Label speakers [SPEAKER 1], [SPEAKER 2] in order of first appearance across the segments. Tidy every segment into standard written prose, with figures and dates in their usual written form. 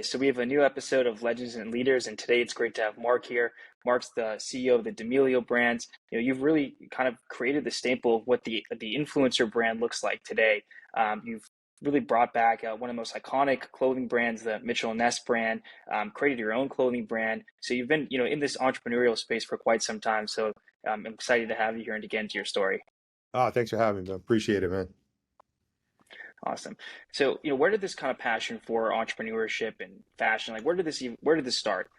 [SPEAKER 1] So we have a new episode of Legends and Leaders, and today it's great to have Marc here. Marc's the CEO of the D'Amelio brands. You've really kind of created the staple of what the influencer brand looks like today. You've really brought back one of the most iconic clothing brands, the Mitchell and Ness brand. Created your own clothing brand. So you've been, in this entrepreneurial space for quite some time. So I'm excited to have you here and to get into your story.
[SPEAKER 2] Thanks for having me. I appreciate it, man.
[SPEAKER 1] Awesome. So, where did this kind of passion for entrepreneurship and fashion, like, where did this start?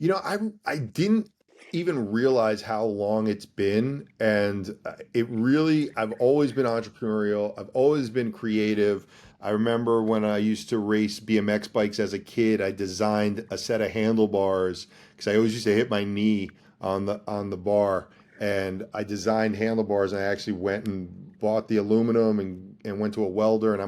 [SPEAKER 2] I didn't even realize how long it's been, and I've always been entrepreneurial. I've always been creative. I remember when I used to race BMX bikes as a kid, I designed a set of handlebars because I always used to hit my knee on the bar, and I designed handlebars, and I actually went and bought the aluminum and went to a welder, and I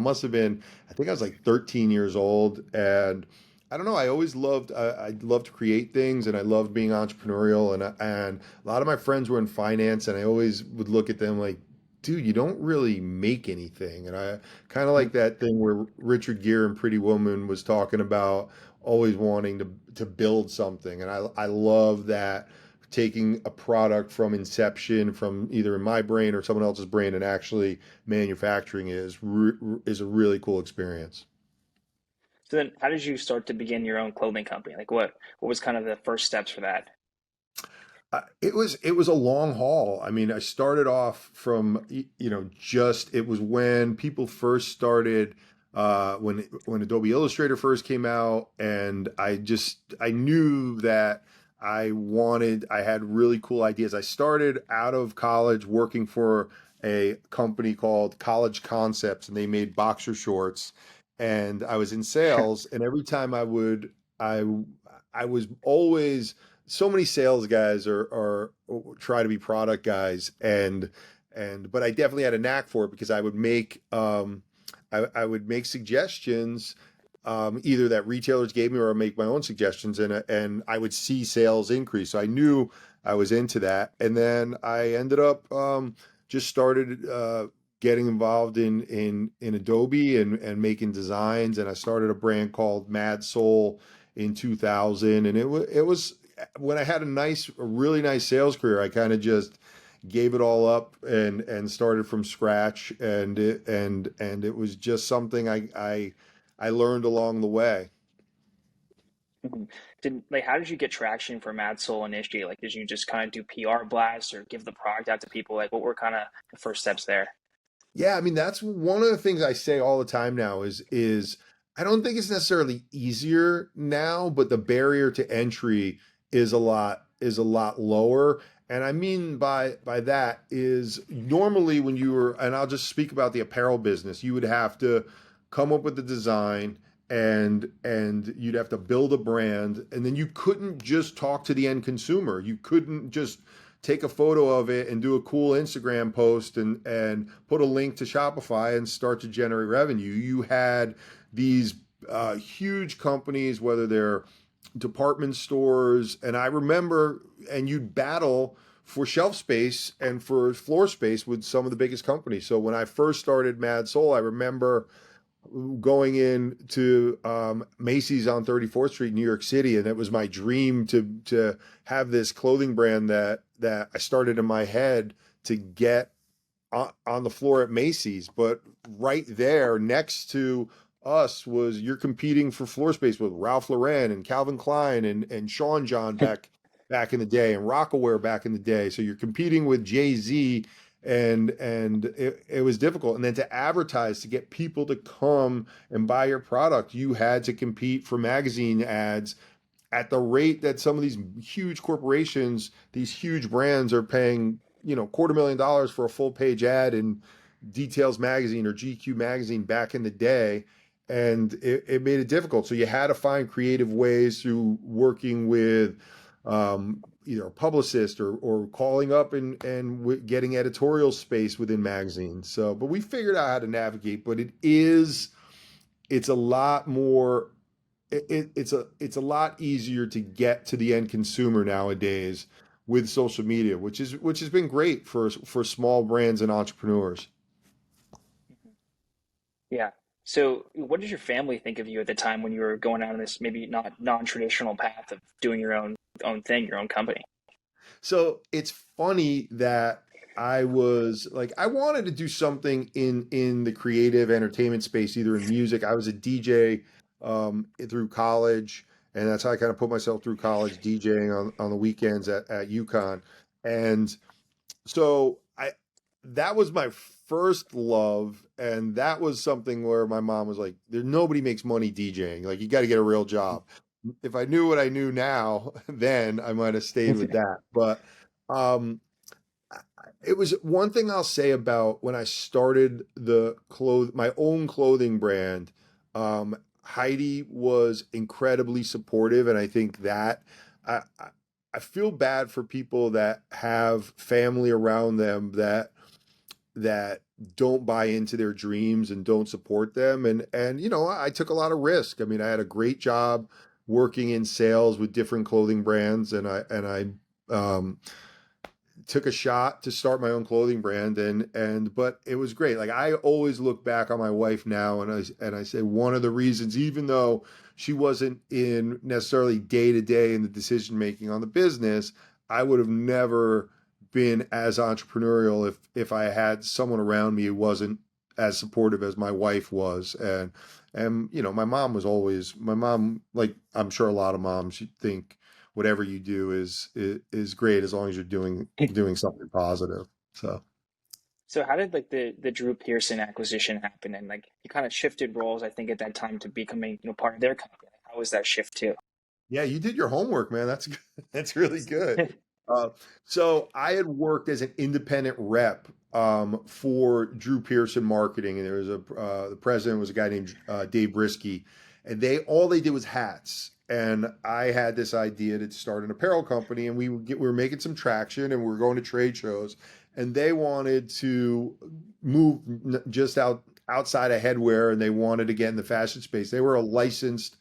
[SPEAKER 2] think I was like 13 years old, and I don't know. I always I loved to create things, and I loved being entrepreneurial. And a lot of my friends were in finance, and I always would look at them like, dude, you don't really make anything. And I kind of like that thing where Richard Gere in Pretty Woman was talking about always wanting to build something. And I love that, taking a product from inception, from either in my brain or someone else's brain, and actually manufacturing it is a really cool experience.
[SPEAKER 1] So then how did you start to begin your own clothing company? Like what was kind of the first steps for that?
[SPEAKER 2] It was a long haul. I mean, I started off from just it was when people first started, when Adobe Illustrator first came out, and I knew that I had really cool ideas. I started out of college working for a company called College Concepts, and they made boxer shorts, and I was in sales, and every time I I was always, so many sales guys are try to be product guys, and but I definitely had a knack for it because I would make suggestions, either that retailers gave me, or I make my own suggestions, and I would see sales increase. So I knew I was into that, and then I ended up, just started, getting involved in Adobe and making designs, and I started a brand called Mad Soul in 2000, and it was when I had a really nice sales career. I kind of just gave it all up and started from scratch, and it was just something I learned along the way.
[SPEAKER 1] Mhm. How did you get traction for Mad Soul initially? Like did you just kind of do PR blasts or give the product out to people? Like what were kind of the first steps there?
[SPEAKER 2] Yeah, I mean, that's one of the things I say all the time now is I don't think it's necessarily easier now, but the barrier to entry is a lot lower. And I mean by that is, normally when you were, and I'll just speak about the apparel business, you would have to come up with the design, and you'd have to build a brand, and then you couldn't just talk to the end consumer. You couldn't just take a photo of it and do a cool Instagram post and put a link to Shopify and start to generate revenue. You had these, huge companies, whether they're department stores, and I remember, and you'd battle for shelf space and for floor space with some of the biggest companies. So when I first started Mad Soul, I remember going in to, Macy's on 34th Street, New York City, and it was my dream to have this clothing brand that I started in my head to get on the floor at Macy's. But right there next to us was, you're competing for floor space with Ralph Lauren and Calvin Klein and Sean John back in the day, and Rockaware back in the day. So you're competing with Jay-Z, and it was difficult. And then to advertise, to get people to come and buy your product, you had to compete for magazine ads at the rate that some of these huge corporations, these huge brands are paying, $250,000 for a full page ad in Details magazine or GQ magazine back in the day. And it made it difficult. So you had to find creative ways through working with, either a publicist, or calling up and getting editorial space within magazines. So, but we figured out how to navigate, but it's a lot more, it's a lot easier to get to the end consumer nowadays with social media, which has been great for small brands and entrepreneurs.
[SPEAKER 1] Yeah. So, what did your family think of you at the time when you were going out on this maybe not non-traditional path of doing your own thing, your own company?
[SPEAKER 2] So it's funny that I was like, I wanted to do something in the creative entertainment space, either in music. I was a DJ through college, and that's how I kind of put myself through college, DJing on the weekends at UConn. And so I that was my first love, and that was something where my mom was like, "There nobody makes money DJing. Like you got to get a real job." If I knew what I knew now, then I might have stayed with that. But um, it was one thing I'll say about when I started my own clothing brand. Heidi was incredibly supportive, and I think that I feel bad for people that have family around them that don't buy into their dreams and don't support them. And I took a lot of risk. I mean, I had a great job working in sales with different clothing brands, and I took a shot to start my own clothing brand, and but it was great. Like I always look back on my wife now, and I say one of the reasons, even though she wasn't in necessarily day to day in the decision making on the business, I would have never been as entrepreneurial if I had someone around me who wasn't as supportive as my wife was. And my mom, like I'm sure a lot of moms, you think whatever you do is great as long as you're doing something positive. So
[SPEAKER 1] So, how did like the Drew Pearson acquisition happen? And like you kind of shifted roles, I think, at that time to becoming part of their company. How was that shift too?
[SPEAKER 2] yeah, you did your homework, man. That's that's really good. Uh, so I had worked as an independent rep for Drew Pearson Marketing, and there was the president was a guy named Dave Brisky, and they did was hats. And I had this idea to start an apparel company, and we were making some traction, and we were going to trade shows, and they wanted to move just outside of headwear, and they wanted to get in the fashion space. They were a licensed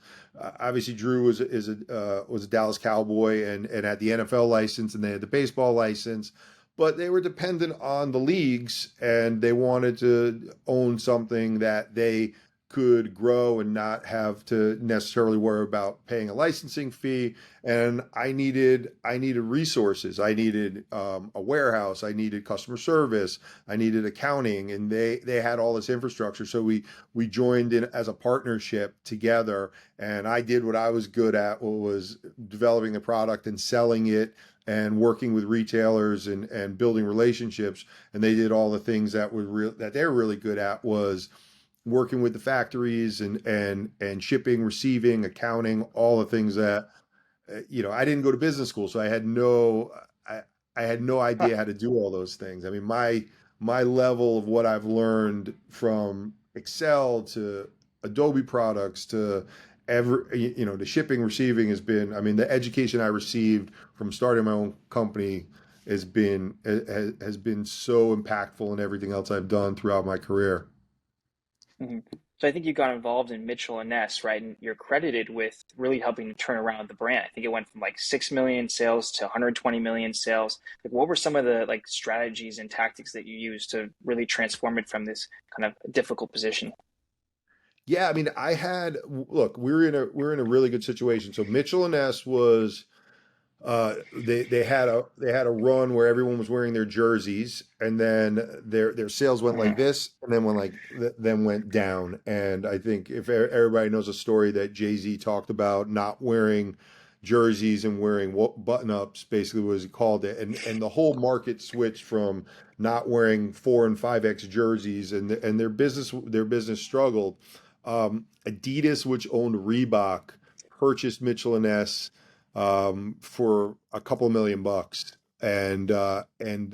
[SPEAKER 2] obviously Drew was a Dallas Cowboy and had the NFL license and they had the baseball license, but they were dependent on the leagues and they wanted to own something that they could grow and not have to necessarily worry about paying a licensing fee. And I needed resources. I needed a warehouse. I needed customer service. I needed accounting, and they had all this infrastructure. So we joined in as a partnership together, and I did what I was good at, what was developing the product and selling it and working with retailers and building relationships. And they did all the things that they're really good at, was working with the factories and shipping, receiving, accounting, all the things that I didn't go to business school, so I, I had no
[SPEAKER 1] Huh.
[SPEAKER 2] idea how to do all those things. I mean, my level of what I've learned from Excel to Adobe products to to shipping, receiving has been, I mean, the education I received from starting my own company has been so impactful in everything else I've done throughout my career.
[SPEAKER 1] hmm So I think you got involved in Mitchell and Ness, right? And you're credited with really helping to turn around the brand. I think it went from like 6 million sales to 120 million sales. Like, what were some of the like strategies and tactics that you used to really transform it from this kind of difficult position?
[SPEAKER 2] Yeah, I mean, look, we're in a really good situation. So Mitchell and S was they had a run where everyone was wearing their jerseys, and then their sales went like
[SPEAKER 1] Mhm.
[SPEAKER 2] this, and then then went down. And I think if everybody knows a story that Jay-Z talked about not wearing jerseys and wearing button-ups, basically was he called it, and the whole market switched from not wearing 4 and 5X jerseys, and their business struggled. Adidas, which owned Reebok, purchased Mitchell and S for a couple $1 million. And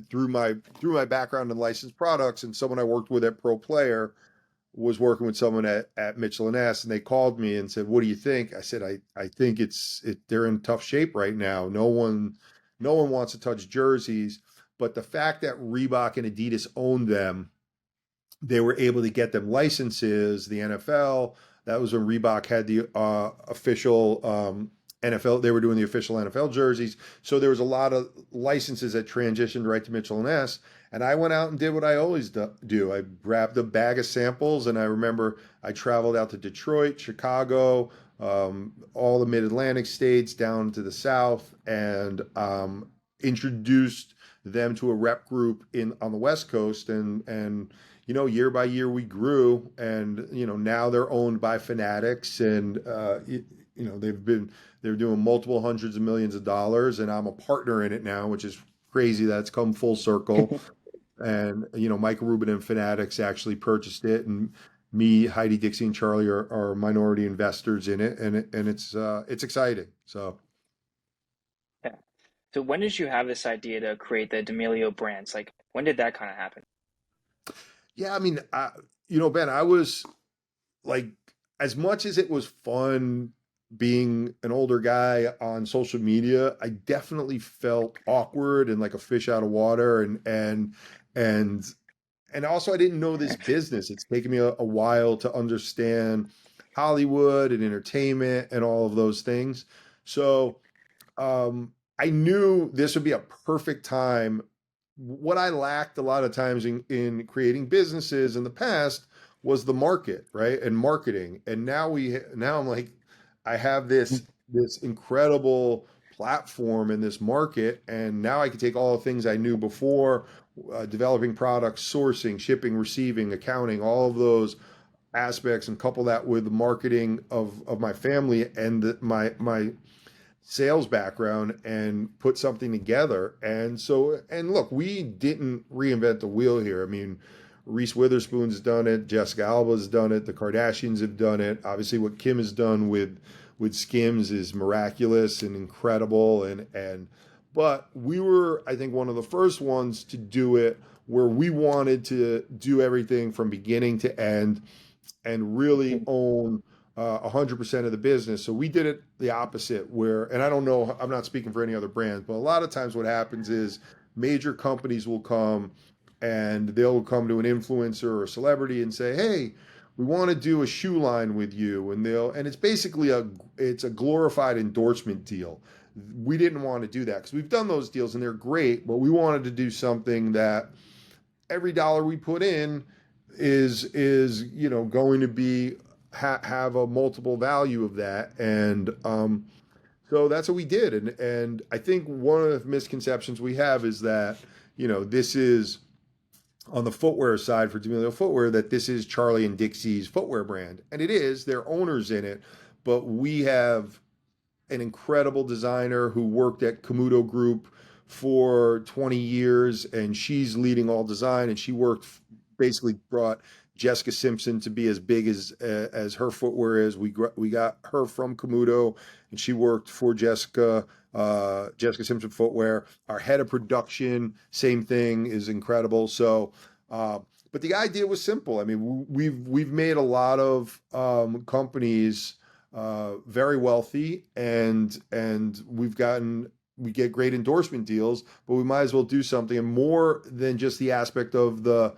[SPEAKER 2] through my background in licensed products and someone I worked with at Pro Player was working with someone at Mitchell and S, and they called me and said, "What do you think?" I said, "I think they're in tough shape right now. No one wants to touch jerseys, but the fact that Reebok and Adidas owned them, they were able to get them licenses, the NFL. That was when Reebok had the official NFL. They were doing the official NFL jerseys. So there was a lot of licenses that transitioned right to Mitchell and S. And I went out and did what I always do. I grabbed a bag of samples, and I remember I traveled out to Detroit, Chicago, all the mid-Atlantic states down to the South, and introduced them to a rep group in on the West Coast, and year by year we grew, and now they're owned by Fanatics, and they're doing multiple hundreds of millions of dollars, and I'm a partner in it now, which is crazy that's come full circle. And Michael Rubin and Fanatics actually purchased it, and me, Heidi, Dixie, and Charlie are minority investors in it, and it's exciting. So
[SPEAKER 1] Yeah. So when did you have this idea to create the D'Amelio brands? Like, when did that kind of happen?
[SPEAKER 2] yeah, I mean, Ben, I was like, as much as it was fun being an older guy on social media, I definitely felt awkward and like a fish out of water, and and also I didn't know this business. It's taken me a while to understand Hollywood and entertainment and all of those things. So I knew this would be a perfect time. What I lacked a lot of times in creating businesses in the past was the market, right? And marketing. And now I'm like, I have this incredible platform in this market, and now I can take all the things I knew before, developing products, sourcing, shipping, receiving, accounting, all of those aspects, and couple that with the marketing of my family and my sales background, and put something together. And look, we didn't reinvent the wheel here. I mean, Reese Witherspoon's done it, Jessica Alba's done it, the Kardashians have done it. Obviously, what Kim has done with Skims is miraculous and incredible. And but we were, I think, one of the first ones to do it, where we wanted to do everything from beginning to end and really
[SPEAKER 1] Mhm.
[SPEAKER 2] own 100% of the business. So we did it the opposite, where, and I don't know, I'm not speaking for any other brands, but a lot of times what happens is major companies will come and they'll come to an influencer or a celebrity and say, "Hey, we want to do a shoe line with you," and it's basically it's a glorified endorsement deal. We didn't want to do that because we've done those deals and they're great, but we wanted to do something that every dollar we put in is going to be have a multiple value of that. And so that's what we did. And I think one of the misconceptions we have is that this is on the footwear side for D'Amelio Footwear, that this is Charlie and Dixie's footwear brand, and it is. They're owners in it, but we have an incredible designer who worked at Komodo Group for 20 years, and she's leading all design. And she basically brought Jessica Simpson to be as big as her footwear is. We got her from Komodo, and she worked for Jessica Simpson Footwear. Our head of production, same thing, is incredible. So, but the idea was simple. I mean, we've made a lot of companies very wealthy, and we get great endorsement deals, but we might as well do something. And more than just the aspect of the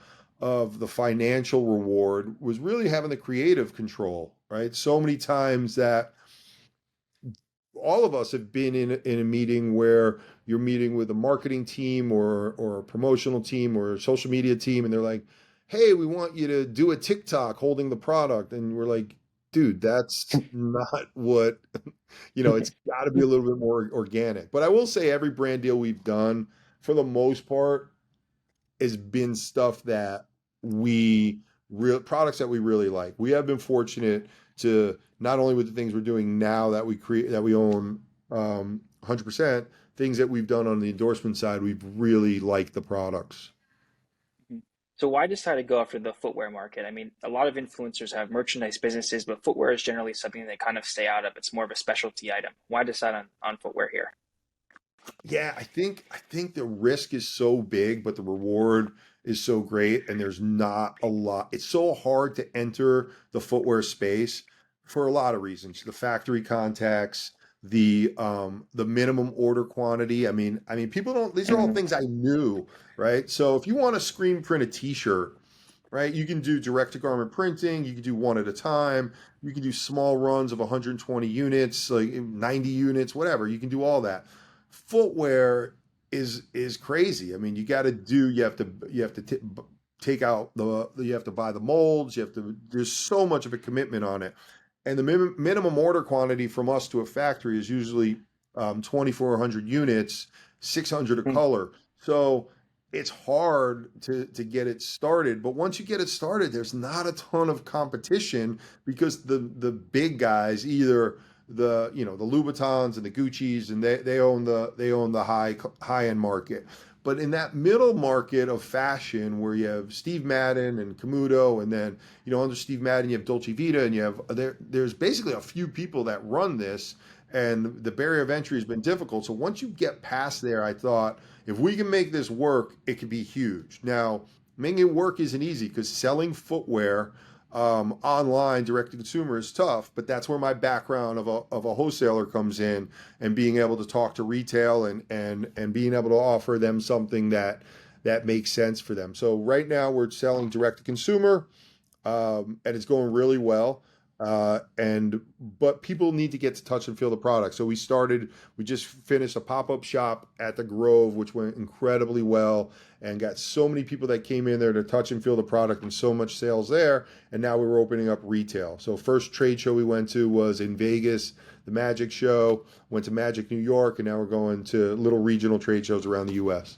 [SPEAKER 2] financial reward was really having the creative control, right? So many times that all of us have been in a meeting where you're meeting with a marketing team or a promotional team or a social media team, and they're like, "Hey, we want you to do a TikTok holding the product," and we're like, "Dude, that's not what it's got to be a little bit more organic." But I will say, every brand deal we've done, for the most part, has been stuff that we real products that we really like. We have been fortunate to, not only with the things we're doing now that we create, that we own 100%, things that we've done on the endorsement side, we've really liked the products.
[SPEAKER 1] Mhm. So why decide to go after the footwear market? I mean, a lot of influencers have merchandise businesses, but footwear is generally something they kind of stay out of. It's more of a specialty item. Why decide on footwear here?
[SPEAKER 2] Yeah, I think the risk is so big, but the reward is so great, and there's not a lot. It's so hard to enter the footwear space for a lot of reasons. The factory contacts, the minimum order quantity. I mean, people don't. These are all
[SPEAKER 1] Mhm.
[SPEAKER 2] things I knew, right? So if you want to screen print a T-shirt, right, you can do direct to garment printing. You can do one at a time. You can do small runs of 120 units, like 90 units, whatever. You can do all that. Footwear, is crazy. I mean, you have to take out you have to buy the molds, you have to there's so much of a commitment on it. And the minimum order quantity from us to a factory is usually 2,400 units, 600 a
[SPEAKER 1] Mm.
[SPEAKER 2] color. So it's hard to get it started, but once you get it started, there's not a ton of competition because the big guys, either the Louboutins and the Gucci's, and they own the high end market. But in that middle market of fashion, where you have Steve Madden and Camuto, and then under Steve Madden you have Dolce Vita, and you have there's basically a few people that run this, and the barrier of entry has been difficult. So once you get past there, I thought if we can make this work, it could be huge. Now, making it work isn't easy because selling footwear online direct to consumer is tough, but that's where my background of a wholesaler comes in, and being able to talk to retail and being able to offer them something that makes sense for them. So right now we're selling direct to consumer, and it's going really well. And but people need to get to touch and feel the product. So we just finished a pop-up shop at the Grove, which went incredibly well, and got so many people that came in there to touch and feel the product, and so much sales there. And now we were opening up retail. So first trade show we went to was in Vegas, the Magic Show. Went to Magic New York, and now we're going to little regional trade shows around the U.S.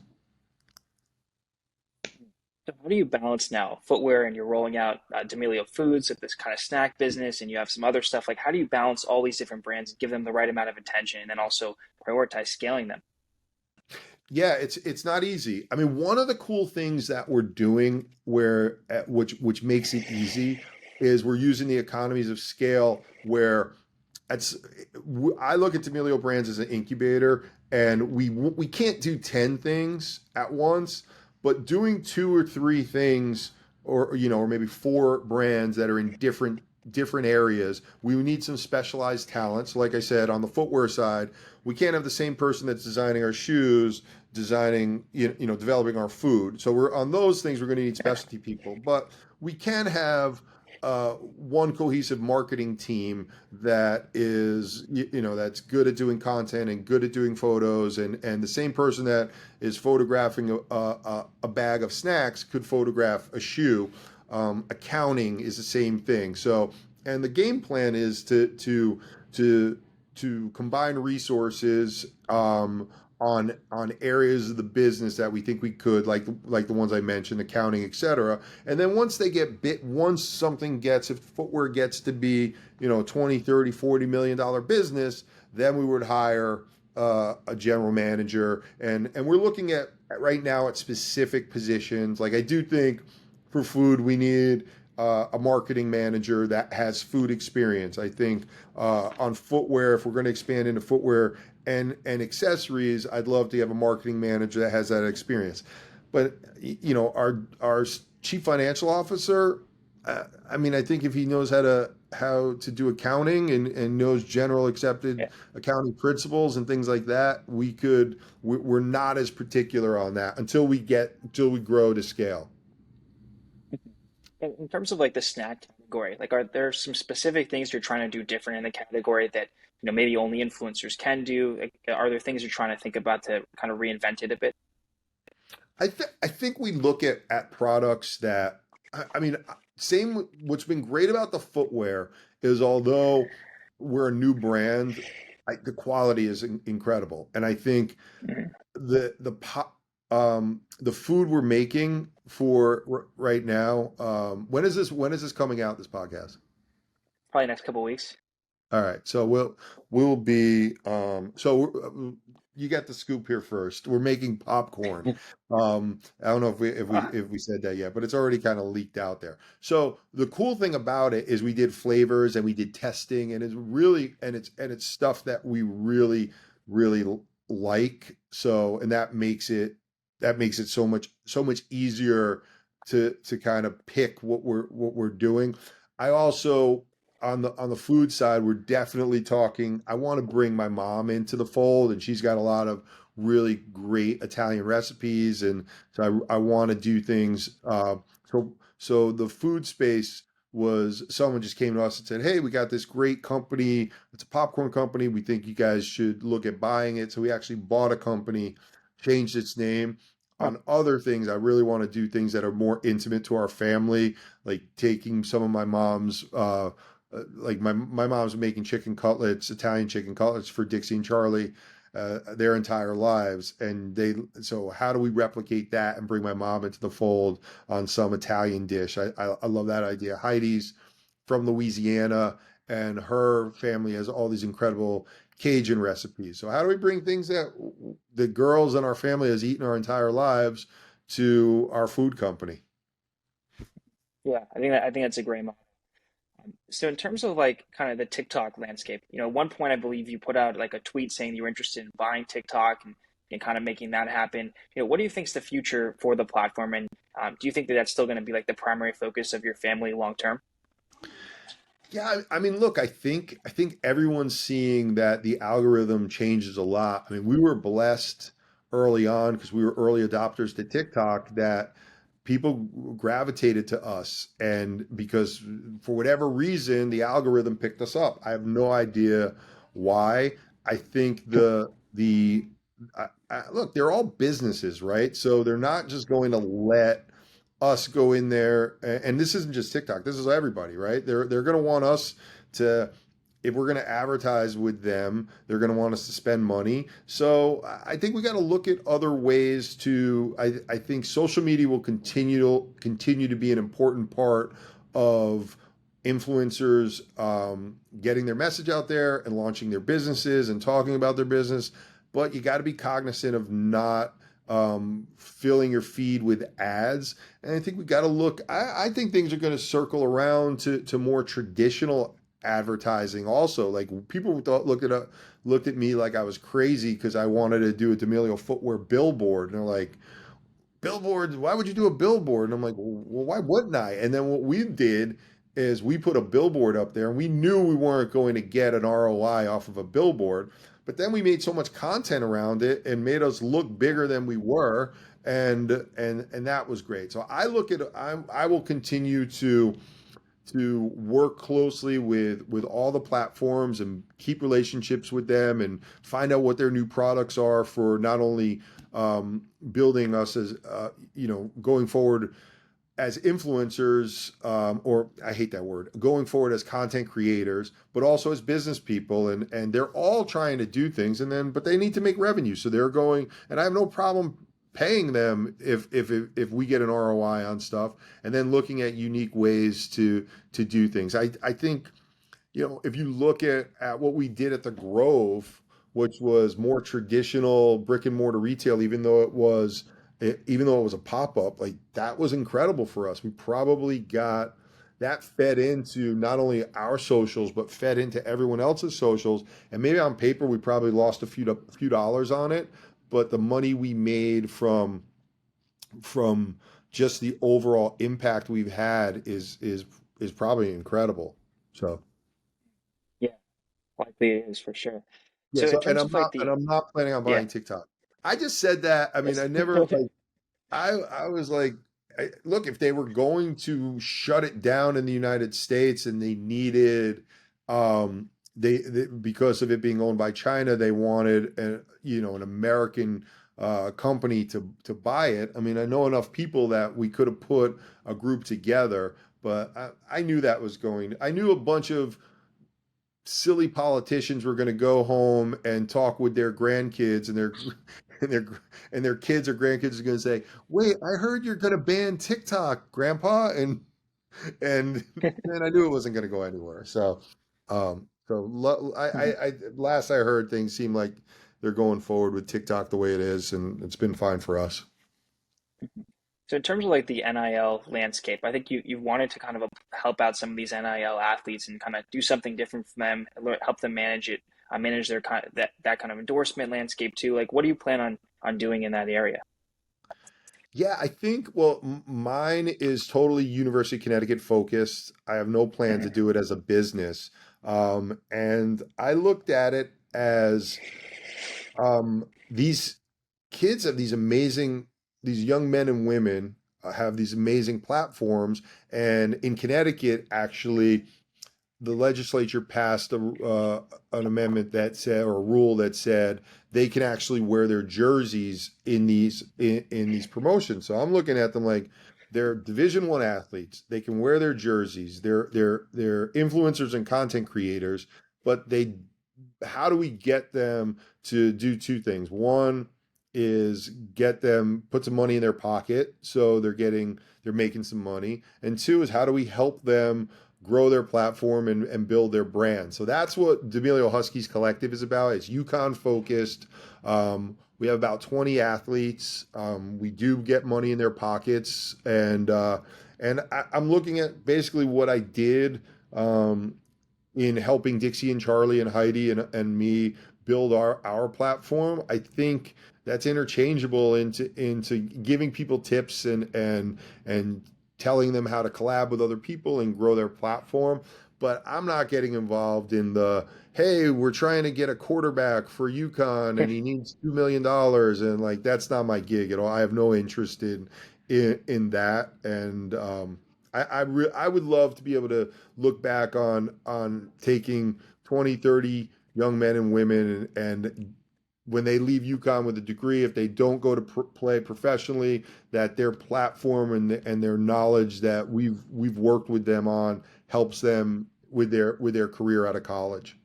[SPEAKER 1] So how do you balance now footwear and you're rolling out D'Amelio Foods at this kind of snack business and you have some other stuff? Like, how do you balance all these different brands and give them the right amount of attention and then also prioritize scaling them?
[SPEAKER 2] Yeah, it's not easy. I mean, one of the cool things that we're doing which makes it easy is we're using the economies of scale where it's I look at D'Amelio Brands as an incubator, and we can't do 10 things at once, but doing two or three things, or maybe four brands that are in different areas. We need some specialized talent. So like I said, on the footwear side, we can't have the same person that's designing our shoes designing, developing our food. So we're on those things, we're going to need specialty people, but we can have one cohesive marketing team that is, that's good at doing content and good at doing photos, and the same person that is photographing a bag of snacks could photograph a shoe. Accounting is the same thing. So, and the game plan is to combine resources on areas of the business that we think we could, like the ones I mentioned, accounting, etc. And then once something if footwear gets to be 20, 30, $40 million business, then we would hire a general manager, and we're looking at right now at specific positions. Like, I do think for food we need a marketing manager that has food experience. I think on footwear, if we're going to expand into footwear and accessories, I'd love to have a marketing manager that has that experience. But our chief financial officer, I mean, I think if he knows how to do accounting and knows general accepted
[SPEAKER 1] Yeah.
[SPEAKER 2] accounting principles and things like that, we're not as particular on that until we grow to scale.
[SPEAKER 1] In terms of like the snack category, like are there some specific things you're trying to do different in the category that maybe only influencers can do? Like, are there things you're trying to think about to kind of reinvent it a bit?
[SPEAKER 2] I think we look at products that I mean, same. What's been great about the footwear is, although we're a new brand, the quality is incredible, and I think
[SPEAKER 1] Mhm.
[SPEAKER 2] the food we're making for right now. When is this coming out? This podcast.
[SPEAKER 1] Probably next couple of weeks.
[SPEAKER 2] All right, so we'll be you got the scoop here first. We're making popcorn. I don't know
[SPEAKER 1] Uh,
[SPEAKER 2] if we said that yet, but it's already kind of leaked out there. So the cool thing about it is we did flavors and we did testing, and it's stuff that we really like. So, and that makes it so much easier to kind of pick what we're doing. I also on the food side, we're definitely talking. I want to bring my mom into the fold, and she's got a lot of really great Italian recipes, and so I want to do things. So the food space was someone just came to us and said, "Hey, we got this great company. It's a popcorn company. We think you guys should look at buying it." So we actually bought a company changed its name.
[SPEAKER 1] Huh.
[SPEAKER 2] On other things, I really want to do things that are more intimate to our family, like taking some of my mom's like my mom's making chicken cutlets, Italian chicken cutlets for Dixie and Charlie their entire lives, and they so how do we replicate that and bring my mom into the fold on some Italian dish? I love that idea. Heidi's from Louisiana, and her family has all these incredible Cajun recipes. So how do we bring things that the girls in our family has eaten our entire lives to our food company?
[SPEAKER 1] Yeah, I think that's a great model. So in terms of like kind of the TikTok landscape, at one point I believe you put out like a tweet saying you were interested in buying TikTok and kind of making that happen. What do you think is the future for the platform, and do you think that that's still going to be like the primary focus of your family long term?
[SPEAKER 2] Yeah, I mean, look, I think everyone's seeing that the algorithm changes a lot. I mean, we were blessed early on because we were early adopters to TikTok that people gravitated to us, and because for whatever reason the algorithm picked us up. I have no idea why. I think look, they're all businesses, right? So they're not just going to let us go in there, and this isn't just TikTok. This is everybody, right? They're going to want us to, if we're going to advertise with them, they're going to want us to spend money. So I think we got to look at other ways to. I think social media will continue to be an important part of influencers getting their message out there and launching their businesses and talking about their business. But you got to be cognizant of not filling your feed with ads. And I think we got to look. I think things are going to circle around to more traditional advertising. Also, like people thought, looked at me like I was crazy because I wanted to do a D'Amelio footwear billboard, and they're like, billboards, why would you do a billboard? And I'm like, well, why wouldn't I? And then what we did is we put a billboard up there, and we knew we weren't going to get an ROI off of a billboard. But then we made so much content around it and made us look bigger than we were. And that was great. So I will continue to work closely with all the platforms and keep relationships with them and find out what their new products are for not only building us as going forward as influencers, or I hate that word, going forward as content creators, but also as business people, and they're all trying to do things, but they need to make revenue, so they're going, and I have no problem paying them if we get an ROI on stuff, and then looking at unique ways to do things. I think if you look at what we did at the Grove, which was more traditional brick and mortar retail, even though it was a pop up, like that was incredible for us. We probably got that fed into not only our socials, but fed into everyone else's socials. And maybe on paper, we probably lost a few dollars on it, but the money we made from just the overall impact we've had is probably incredible. So.
[SPEAKER 1] Yeah, likely it is for sure.
[SPEAKER 2] Yeah,
[SPEAKER 1] So in
[SPEAKER 2] so
[SPEAKER 1] terms of like
[SPEAKER 2] and
[SPEAKER 1] the
[SPEAKER 2] I'm not planning on
[SPEAKER 1] yeah,
[SPEAKER 2] buying TikTok. I just said that. I mean,
[SPEAKER 1] that's
[SPEAKER 2] I never like I was like, look, if they were going to shut it down in the United States and they needed they because of it being owned by China, they wanted an American company to buy it. I mean, I know enough people that we could have put a group together, but I knew that was going. I knew a bunch of silly politicians were going to go home and talk with their grandkids, and their and their kids or grandkids are going to say, "Wait, I heard you're going to ban TikTok, Grandpa," and then I knew it wasn't going to go anywhere. I last I heard, things seem like they're going forward with TikTok the way it is, and it's been fine for us.
[SPEAKER 1] So in terms of like the NIL landscape, I think you wanted to kind of help out some of these NIL athletes and kind of do something different for them, help them manage it, manage their kind of that kind of endorsement landscape too. Like, what do you plan on doing in that area?
[SPEAKER 2] Yeah, I think, well, mine is totally University of Connecticut focused. I have no plan to do it as a business. And I looked at it as these kids have these young men and women have these amazing platforms. And in Connecticut, actually, the legislature passed an amendment that said, or a rule that said they can actually wear their jerseys in these promotions. So I'm looking at them like they're Division I athletes. They can wear their jerseys. They're influencers and content creators, but they how do we get them to do two things? One is get them put some money in their pocket so they're making some money. And two is how do we help them grow their platform and build their brand. So that's what D'Amelio Huskies Collective is about. It's UConn focused. We have about 20 athletes. We do get money in their pockets, I'm looking at basically what I did in helping Dixie and Charlie and Heidi and me build our platform. I think that's interchangeable into giving people tips and telling them how to collab with other people and grow their platform. But I'm not getting involved in the hey, we're trying to get a quarterback for UConn and he needs $2 million, and like that's not my gig at all. I have no interest in that. I would love to be able to look back on taking 20, 30 young men and women and when they leave UConn with a degree, if they don't go to play professionally, that their platform and their knowledge that we've worked with them on helps them with their career out of college.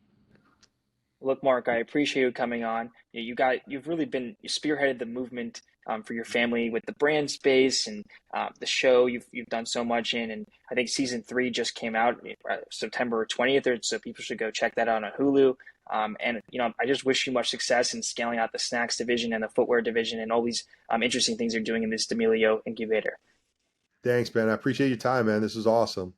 [SPEAKER 1] Look, Mark, I appreciate you coming on. You've really been you spearheaded the movement for your family with the brand space and the show. You've done so much in, and I think season three just came out September 20th, or so people should go check that out on Hulu. And I just wish you much success in scaling out the snacks division and the footwear division and all these interesting things you're doing in this D'Amelio incubator.
[SPEAKER 2] Thanks, man. I appreciate your time, man. This is awesome.